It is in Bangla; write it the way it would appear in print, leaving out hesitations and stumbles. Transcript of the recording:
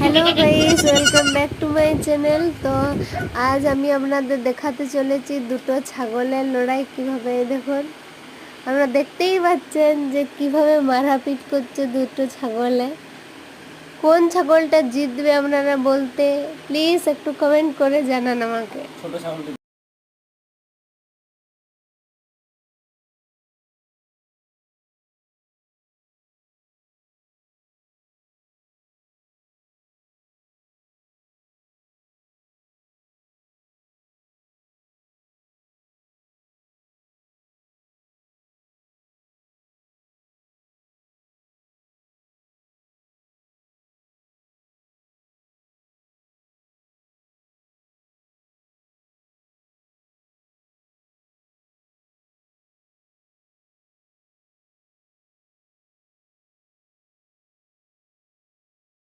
Hello guys, welcome back to my channel. তো আজ আমি আপনাদের দেখাতে চলেছি দুটো ছাগলের লড়াই কিভাবে। দেখুন, আপনারা দেখতেই পাচ্ছেন যে কিভাবে মারাপিট করছে দুটো ছাগলে। কোন ছাগলটা জিতবে আপনারা বলতে প্লিজ একটু কমেন্ট করে জানান আমাকে।